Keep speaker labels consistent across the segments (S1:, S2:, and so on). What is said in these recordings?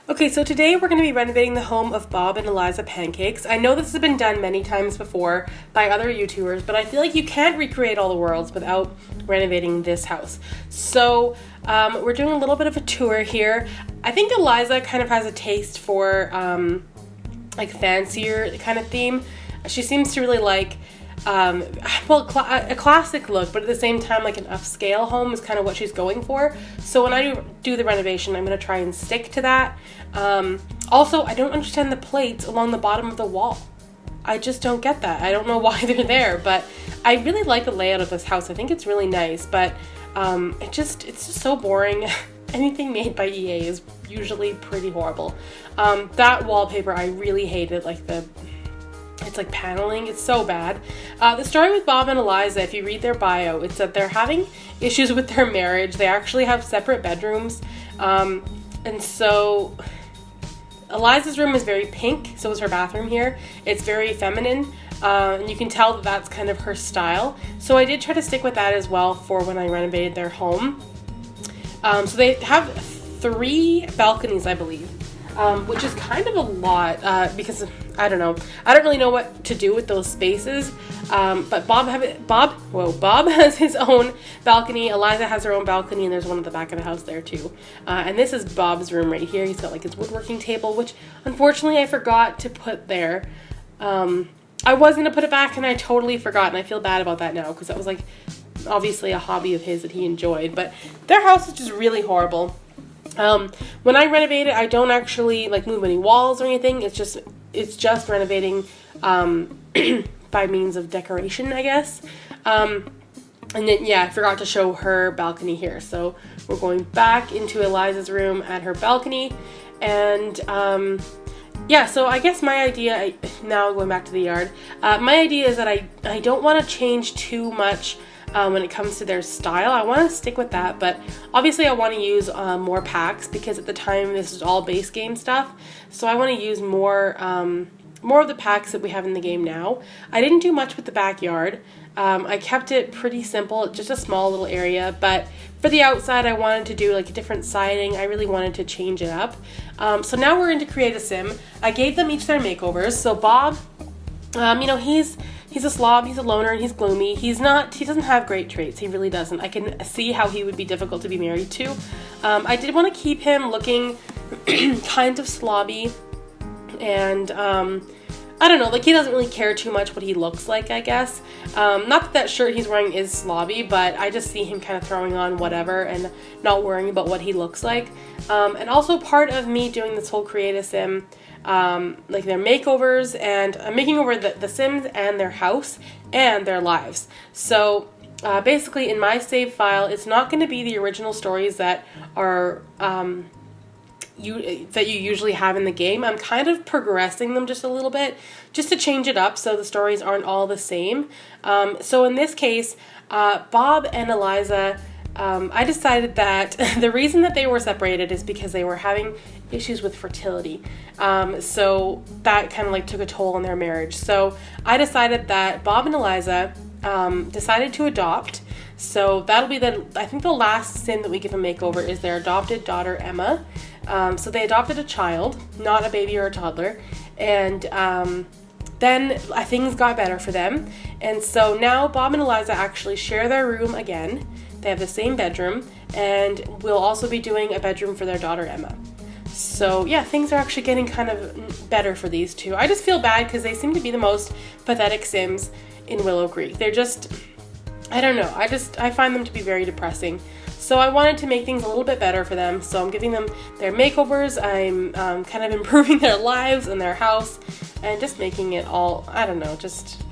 S1: Okay, so today we're going to be renovating the home of Bob and Eliza Pancakes. I know this has been done many times before by other YouTubers, but I feel like you can't recreate all the worlds without renovating this house. So we're doing a little bit of a tour here. I think Eliza kind of has a taste for like fancier kind of theme. She seems to really like a classic look, but at the same time, like an upscale home is kind of what she's going for. So when I do the renovation, I'm going to try and stick to that. Also, I don't understand the plates along the bottom of the wall. I just don't get that. I don't know why they're there, but I really like the layout of this house. I think it's really nice, but it's just so boring. Anything made by EA is usually pretty horrible. That wallpaper, I really hated, it's like paneling. It's so bad. The story with Bob and Eliza, if you read their bio, it's that they're having issues with their marriage. They actually have separate bedrooms. And so Eliza's room is very pink. So is her bathroom here. It's very feminine. And you can tell that that's kind of her style. So I did try to stick with that as well for when I renovated their home. So they have 3 balconies, I believe. Which is kind of a lot because I don't know. I don't really know what to do with those spaces. But Bob has his own balcony. Eliza has her own balcony, and there's one at the back of the house there too. And this is Bob's room right here. He's got like his woodworking table, which unfortunately I forgot to put there. I was gonna put it back, and I totally forgot, and I feel bad about that now because that was like obviously a hobby of his that he enjoyed. But their house is just really horrible. When I renovate it, I don't actually like move any walls or anything. It's just renovating by means of decoration, I guess. And then I forgot to show her balcony here. So we're going back into Eliza's room at her balcony, and so I guess my idea, now going back to the yard, my idea is that I don't want to change too much when it comes to their style. I want to stick with that, but obviously I want to use more packs because at the time this is all base game stuff. So I want to use more of the packs that we have in the game now. I didn't do much with the backyard. I kept it pretty simple, just a small little area, but for the outside I wanted to do like a different siding. I really wanted to change it up. So now we're into Create a Sim. I gave them each their makeovers. So Bob, he's a slob, he's a loner, and he's gloomy. He doesn't have great traits. He really doesn't. I can see how he would be difficult to be married to. I did want to keep him looking kind of slobby, and I don't know, like he doesn't really care too much what he looks like, I guess. Not that shirt he's wearing is slobby, but I just see him kind of throwing on whatever and not worrying about what he looks like. And also part of me doing this whole Create a Sim, like their makeovers, and I'm making over the Sims and their house and their lives. So basically in my save file, it's not going to be the original stories that are you usually have in the game. I'm kind of progressing them just a little bit just to change it up so the stories aren't all the same. So in this case, Bob and Eliza, I decided that the reason that they were separated is because they were having issues with fertility. So that kind of like took a toll on their marriage. So I decided that Bob and Eliza decided to adopt. So that'll be I think the last Sim that we give a makeover is their adopted daughter, Emma. So they adopted a child, not a baby or a toddler. And then things got better for them. And so now Bob and Eliza actually share their room again. They have the same bedroom, and we'll also be doing a bedroom for their daughter, Emma. So yeah, things are actually getting kind of better for these two. I just feel bad because they seem to be the most pathetic Sims in Willow Creek. They're just, I don't know, I find them to be very depressing. So I wanted to make things a little bit better for them. So I'm giving them their makeovers. I'm kind of improving their lives and their house, and just making it all, I don't know, just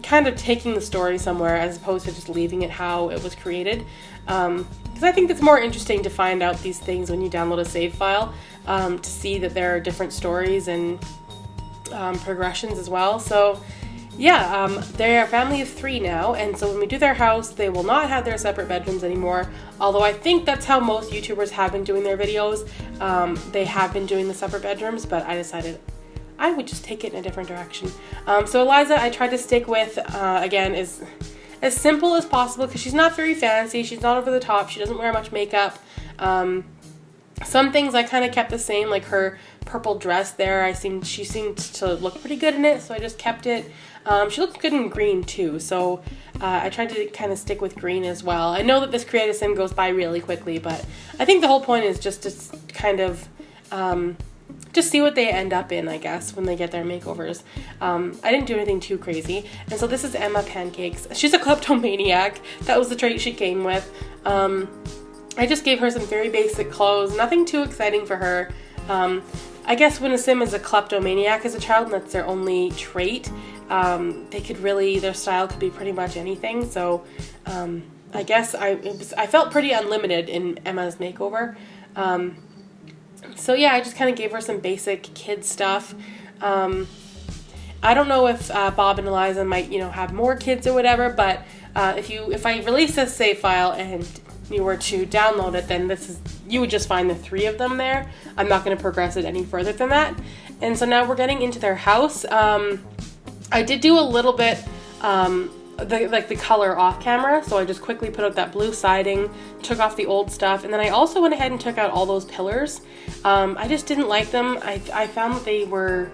S1: kind of taking the story somewhere as opposed to just leaving it how it was created. Because I think it's more interesting to find out these things when you download a save file, to see that there are different stories and progressions as well. So yeah, they're a family of 3 now, and so when we do their house, they will not have their separate bedrooms anymore, although I think that's how most YouTubers have been doing their videos. They have been doing the separate bedrooms, but I decided I would just take it in a different direction. So Eliza, I tried to stick with, again, is as simple as possible because she's not very fancy, she's not over the top, she doesn't wear much makeup. Some things I kind of kept the same, like her purple dress there. She seemed to look pretty good in it, so I just kept it. She looks good in green too, so I tried to kind of stick with green as well. I know that this Create a Sim goes by really quickly, but I think the whole point is just to kind of just see what they end up in, I guess, when they get their makeovers. I didn't do anything too crazy. And so this is Emma Pancakes. She's a kleptomaniac. That was the trait she came with. I just gave her some very basic clothes, nothing too exciting for her. I guess when a Sim is a kleptomaniac as a child and that's their only trait, their style could be pretty much anything. So I guess I felt pretty unlimited in Emma's makeover. So yeah, I just kind of gave her some basic kid stuff. I don't know if Bob and Eliza might, have more kids or whatever, but if I release this save file and you were to download it, then you would just find the 3 of them there. I'm not going to progress it any further than that. And so now we're getting into their house. I did do a little bit the color off camera, so I just quickly put out that blue siding, took off the old stuff, and then I also went ahead and took out all those pillars. I just didn't like them. I found that they were,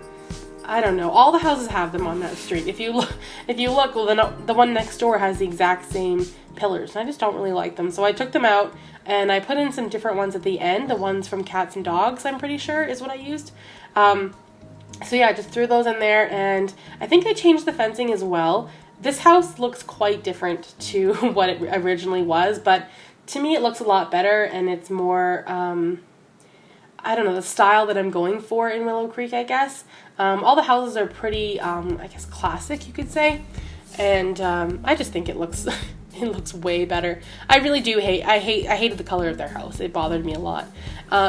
S1: I don't know, all the houses have them on that street. If you look, well, then the one next door has the exact same pillars, and I just don't really like them. So I took them out, and I put in some different ones at the end. The ones from cats and dogs, I'm pretty sure, is what I used. So yeah, I just threw those in there, and I think I changed the fencing as well. This house looks quite different to what it originally was, but to me it looks a lot better, and it's more, I don't know, the style that I'm going for in Willow Creek, I guess. All the houses are pretty, I guess, classic, you could say, and I just think it looks it looks way better. I really do I hated the color of their house. It bothered me a lot.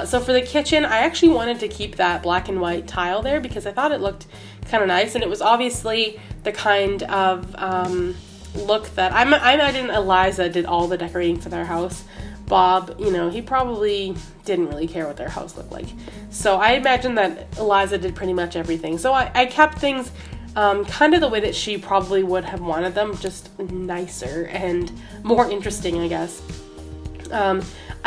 S1: So for the kitchen, I actually wanted to keep that black and white tile there because I thought it looked kind of nice, and it was obviously the kind of look that I imagine Eliza did all the decorating for their house. Bob, he probably didn't really care what their house looked like. So I imagine that Eliza did pretty much everything. So I kept things kind of the way that she probably would have wanted them, just nicer and more interesting, I guess.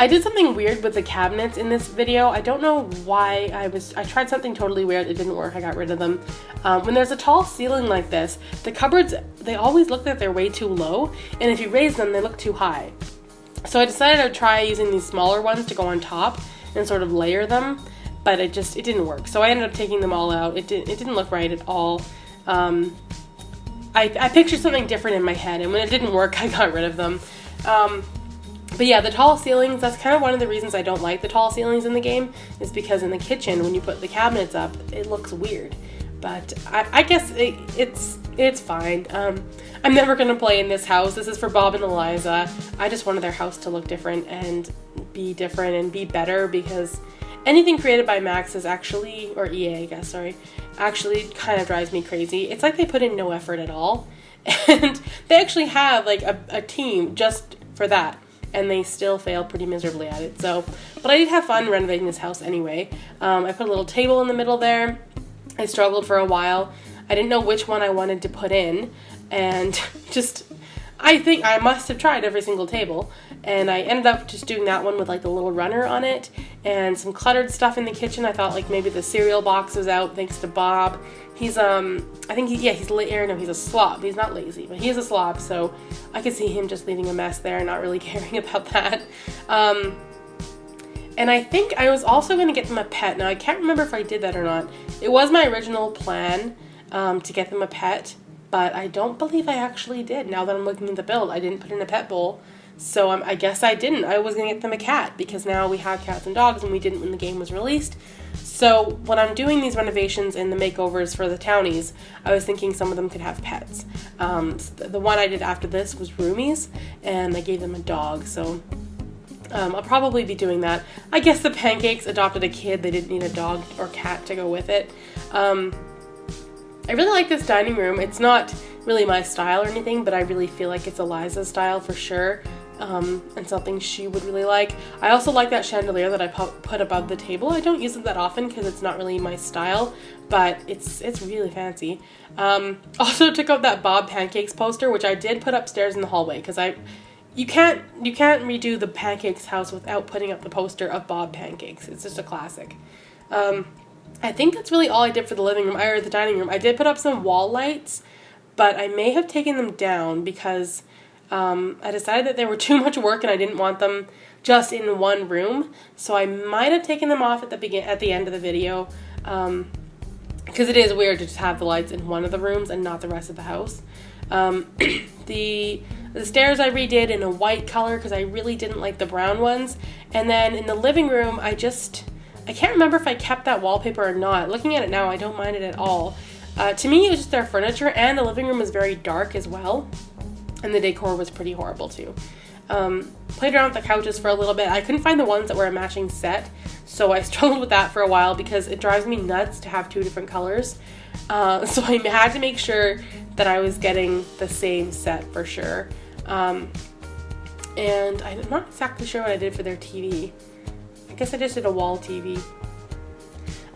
S1: I did something weird with the cabinets in this video. I don't know why I tried something totally weird. It didn't work. I got rid of them. When there's a tall ceiling like this, the cupboards, they always look like they're way too low, and if you raise them, they look too high. So I decided to try using these smaller ones to go on top and sort of layer them, but it didn't work. So I ended up taking them all out. It didn't look right at all. I pictured something different in my head, and when it didn't work, I got rid of them. But yeah, the tall ceilings, that's kind of one of the reasons I don't like the tall ceilings in the game, is because in the kitchen, when you put the cabinets up, it looks weird. But I guess it's fine. I'm never going to play in this house. This is for Bob and Eliza. I just wanted their house to look different and be better, because anything created by Max is actually, or EA, I guess, sorry, actually kind of drives me crazy. It's like they put in no effort at all. And they actually have like a team just for that, and they still fail pretty miserably at it. So, but I did have fun renovating this house anyway. I put a little table in the middle there. I struggled for a while. I didn't know which one I wanted to put in, and I think I must have tried every single table, and I ended up just doing that one with like the little runner on it and some cluttered stuff in the kitchen. I thought like maybe the cereal box was out thanks to Bob. He's he's a slob. He's not lazy, but he is a slob, so I could see him just leaving a mess there and not really caring about that. And I think I was also going to get them a pet. Now, I can't remember if I did that or not. It was my original plan to get them a pet, but I don't believe I actually did. Now that I'm looking at the build, I didn't put in a pet bowl, so I guess I didn't. I was going to get them a cat, because now we have cats and dogs, and we didn't when the game was released. So when I'm doing these renovations and the makeovers for the townies, I was thinking some of them could have pets. The one I did after this was roomies, and I gave them a dog, so I'll probably be doing that. I guess the Pancakes adopted a kid. They didn't need a dog or cat to go with it. I really like this dining room. It's not really my style or anything, but I really feel like it's Eliza's style for sure, and something she would really like. I also like that chandelier that I put above the table. I don't use it that often because it's not really my style, but it's really fancy. Also took out that Bob Pancakes poster, which I did put upstairs in the hallway, because you can't redo the Pancakes house without putting up the poster of Bob Pancakes. It's just a classic. I think that's really all I did for the living room, or the dining room. I did put up some wall lights, but I may have taken them down because I decided that they were too much work and I didn't want them just in one room. So I might have taken them off at the end of the video, because it is weird to just have the lights in one of the rooms and not the rest of the house. The stairs I redid in a white color because I really didn't like the brown ones. And then in the living room, I can't remember if I kept that wallpaper or not. Looking at it now, I don't mind it at all. To me, it was just their furniture, and the living room was very dark as well. And the decor was pretty horrible too. Played around with the couches for a little bit. I couldn't find the ones that were a matching set, so I struggled with that for a while because it drives me nuts to have two different colors. So I had to make sure that I was getting the same set for sure. And I'm not exactly sure what I did for their TV. I guess I just did a wall TV.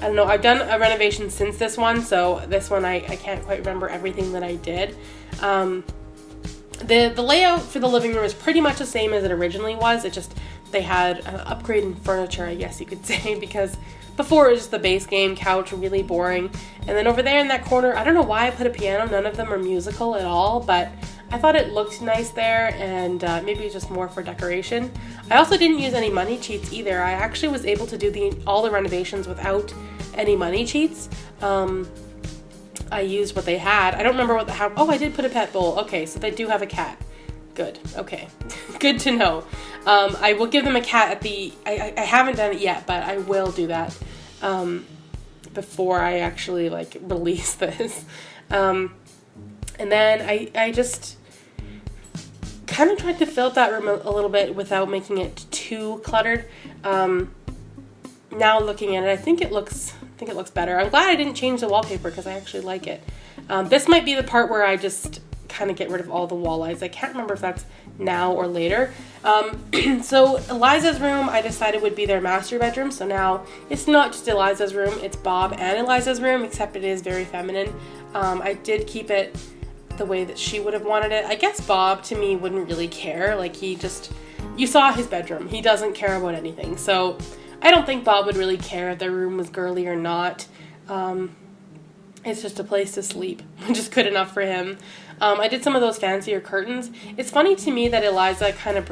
S1: I don't know. I've done a renovation since this one, so this one I can't quite remember everything that I did. The layout for the living room is pretty much the same as it originally was. It just, they had an upgrade in furniture, I guess you could say, because before it was just the base game couch, really boring. And then over there in that corner, I don't know why I put a piano. None of them are musical at all, but I thought it looked nice there, and maybe just more for decoration. I also didn't use any money cheats either. I actually was able to do all the renovations without any money cheats. I used what they had. I don't remember what oh, I did put a pet bowl. Okay, so they do have a cat. Good. Okay. Good to know. I will give them a cat at I haven't done it yet, but I will do that before I actually release this. And then I just kind of tried to fill up that room a little bit without making it too cluttered. Now looking at it, I think it looks better. I'm glad I didn't change the wallpaper because I actually like it. This might be the part where I just kind of get rid of all the wall lights. I can't remember if that's now or later. So Eliza's room I decided would be their master bedroom. So now it's not just Eliza's room, it's Bob and Eliza's room, except it is very feminine. I did keep it the way that she would have wanted it. I guess Bob, to me, wouldn't really care. You saw his bedroom. He doesn't care about anything. So I don't think Bob would really care if their room was girly or not. It's just a place to sleep, which is good enough for him. I did some of those fancier curtains. It's funny to me that Eliza kind of,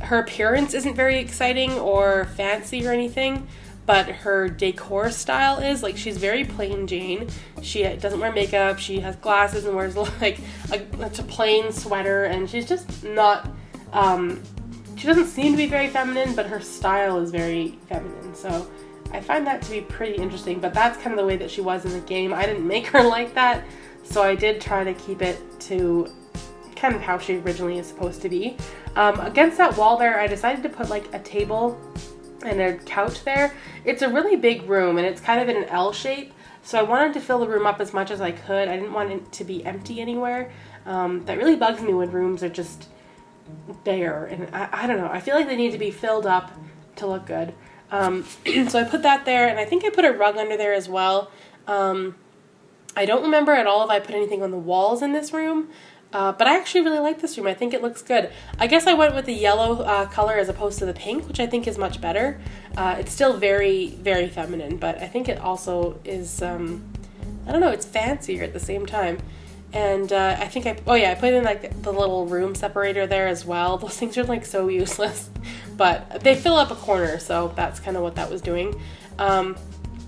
S1: her appearance isn't very exciting or fancy or anything, but her decor style is. She's very plain Jane. She doesn't wear makeup, she has glasses and wears a plain sweater, and she's just not, she doesn't seem to be very feminine, but her style is very feminine, so I find that to be pretty interesting, but that's kind of the way that she was in the game. I didn't make her like that, so I did try to keep it to kind of how she originally is supposed to be. Against that wall there, I decided to put a table and a couch there. It's a really big room, and it's kind of in an L shape, so I wanted to fill the room up as much as I could. I didn't want it to be empty anywhere. That really bugs me when rooms are just there, and I don't know. I feel like they need to be filled up to look good. So I put that there, and I think I put a rug under there as well. I don't remember at all if I put anything on the walls in this room, but I actually really like this room. I think it looks good. I guess I went with the yellow color as opposed to the pink, which I think is much better. It's still very, very feminine, but I think it also is, I don't know, it's fancier at the same time. And I think I put in the little room separator there as well. Those things are so useless, but they fill up a corner, so that's kind of what that was doing.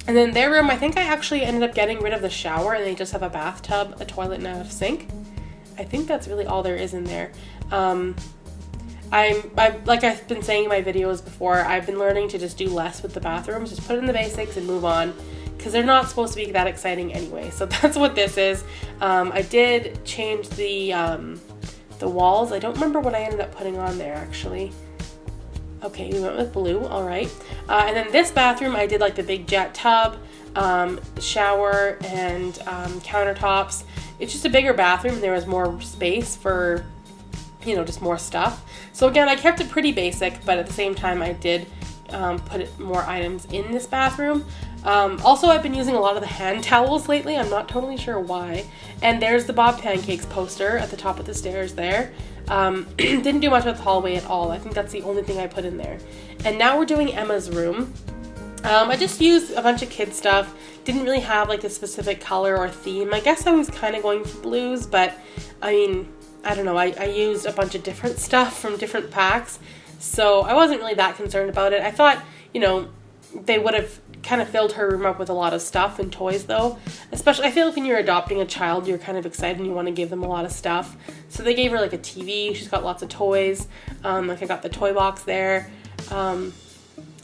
S1: And then their room, I think I actually ended up getting rid of the shower, and they just have a bathtub, a toilet, and a sink. I think that's really all there is in there. Like I've been saying in my videos before, I've been learning to just do less with the bathrooms, just put in the basics and move on, because they're not supposed to be that exciting anyway. So that's what this is. I did change the walls. I don't remember what I ended up putting on there actually. Okay, we went with blue, all right. And then this bathroom, I did the big jet tub, shower, and countertops. It's just a bigger bathroom, and there was more space for, just more stuff. So again, I kept it pretty basic, but at the same time, I did put more items in this bathroom. Also, I've been using a lot of the hand towels lately. I'm not totally sure why. And there's the Bob Pancakes poster at the top of the stairs there. Didn't do much with the hallway at all. I think that's the only thing I put in there. And now we're doing Emma's room. I just used a bunch of kid stuff. Didn't really have like a specific color or theme. I guess I was kind of going for blues, but I mean, I don't know. I used a bunch of different stuff from different packs, so I wasn't really that concerned about it. I thought, you know, they would have kind of filled her room up with a lot of stuff and toys though. Especially, I feel like when you're adopting a child, you're kind of excited and you want to give them a lot of stuff. So they gave her like a TV. She's got lots of toys. Like I got the toy box there.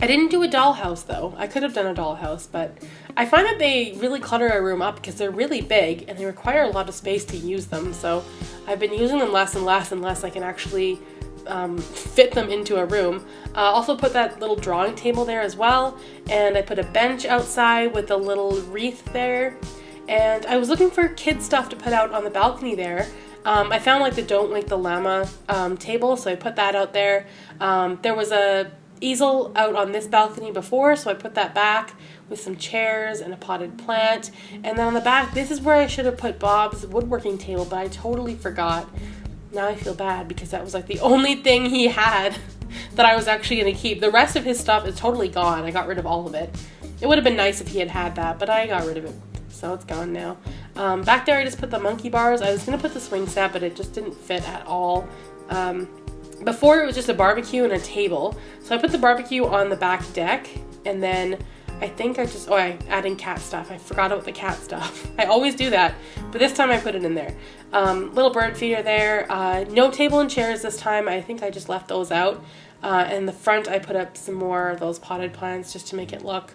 S1: I didn't do a dollhouse though. I could have done a dollhouse, but I find that they really clutter a room up because they're really big and they require a lot of space to use them. So I've been using them less and less unless I can actually fit them into a room. Also put that little drawing table there as well, and I put a bench outside with a little wreath there. And I was looking for kid stuff to put out on the balcony there. I found like the Don't Wake the Llama table, so I put that out there. There was a easel out on this balcony before, so I put that back with some chairs and a potted plant. And then on the back, this is where I should have put Bob's woodworking table, but I totally forgot. Now I feel bad because that was like the only thing he had that I was actually going to keep. The rest of his stuff is totally gone. I got rid of all of it. It would have been nice if he had had that, but I got rid of it, so it's gone now. Back there I just put the monkey bars. I was going to put the swing set, but it just didn't fit at all. Before it was just a barbecue and a table. So I put the barbecue on the back deck, and then I think I added cat stuff. I forgot about the cat stuff. I always do that, but this time I put it in there. Little bird feeder there. No table and chairs this time. I think I just left those out. In the front I put up some more of those potted plants just to make it look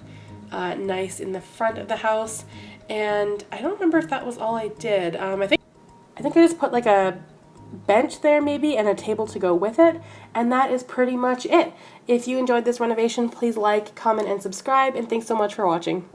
S1: nice in the front of the house. And I don't remember if that was all I did. I think I just put like a bench there maybe and a table to go with it, and that is pretty much it. If you enjoyed this renovation, please like, comment, and subscribe, and thanks so much for watching.